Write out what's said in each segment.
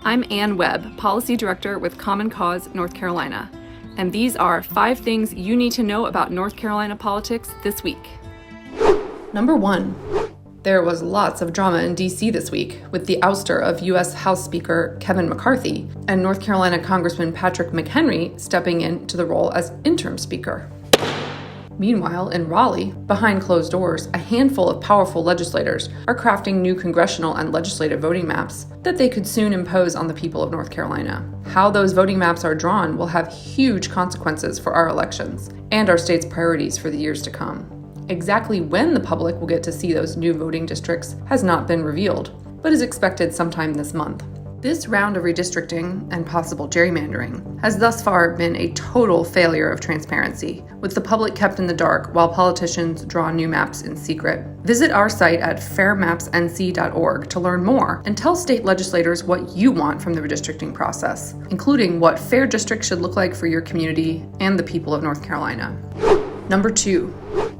I'm Ann Webb, Policy Director with Common Cause North Carolina, and these are 5 things you need to know about North Carolina politics this week. Number 1. There was lots of drama in D.C. this week with the ouster of U.S. House Speaker Kevin McCarthy and North Carolina Congressman Patrick McHenry stepping into the role as interim speaker. Meanwhile, in Raleigh, behind closed doors, a handful of powerful legislators are crafting new congressional and legislative voting maps that they could soon impose on the people of North Carolina. How those voting maps are drawn will have huge consequences for our elections and our state's priorities for the years to come. Exactly when the public will get to see those new voting districts has not been revealed, but is expected sometime this month. This round of redistricting and possible gerrymandering has thus far been a total failure of transparency, with the public kept in the dark while politicians draw new maps in secret. Visit our site at fairmapsnc.org to learn more and tell state legislators what you want from the redistricting process, including what fair districts should look like for your community and the people of North Carolina. Number 2.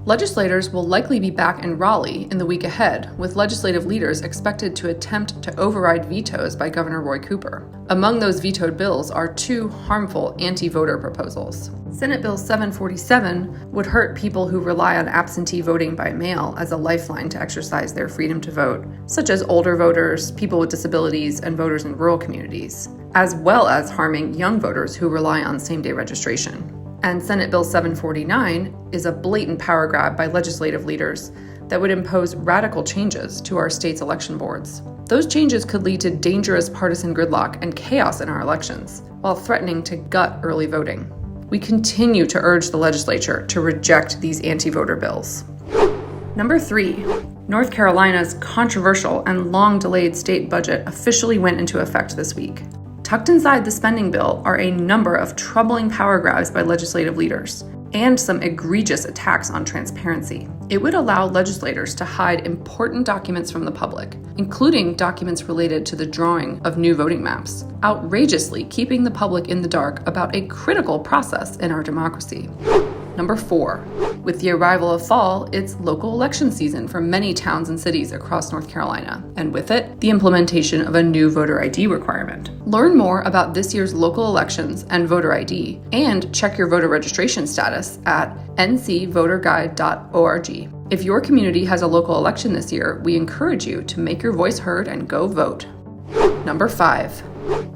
Legislators will likely be back in Raleigh in the week ahead, with legislative leaders expected to attempt to override vetoes by Governor Roy Cooper. Among those vetoed bills are 2 harmful anti-voter proposals. Senate Bill 747 would hurt people who rely on absentee voting by mail as a lifeline to exercise their freedom to vote, such as older voters, people with disabilities, and voters in rural communities, as well as harming young voters who rely on same-day registration. And Senate Bill 749 is a blatant power grab by legislative leaders that would impose radical changes to our state's election boards. Those changes could lead to dangerous partisan gridlock and chaos in our elections, while threatening to gut early voting. We continue to urge the legislature to reject these anti-voter bills. Number 3. North Carolina's controversial and long-delayed state budget officially went into effect this week. Tucked inside the spending bill are a number of troubling power grabs by legislative leaders and some egregious attacks on transparency. It would allow legislators to hide important documents from the public, including documents related to the drawing of new voting maps, outrageously keeping the public in the dark about a critical process in our democracy. Number 4. With the arrival of fall, it's local election season for many towns and cities across North Carolina, and with it, the implementation of a new voter ID requirement. Learn more about this year's local elections and voter ID, and check your voter registration status at ncvoterguide.org. If your community has a local election this year, we encourage you to make your voice heard and go vote. Number 5.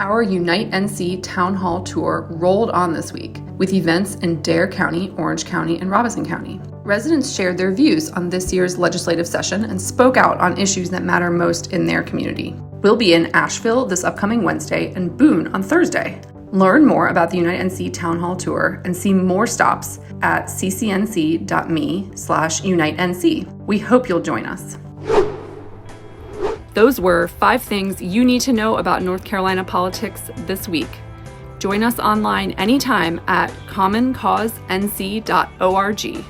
Our Unite NC Town Hall Tour rolled on this week, with events in Dare County, Orange County, and Robeson County. Residents shared their views on this year's legislative session and spoke out on issues that matter most in their community. We'll be in Asheville this upcoming Wednesday and Boone on Thursday. Learn more about the Unite NC Town Hall Tour and see more stops at ccnc.me/UniteNC. We hope you'll join us. Those were 5 things you need to know about North Carolina politics this week. Join us online anytime at commoncausenc.org.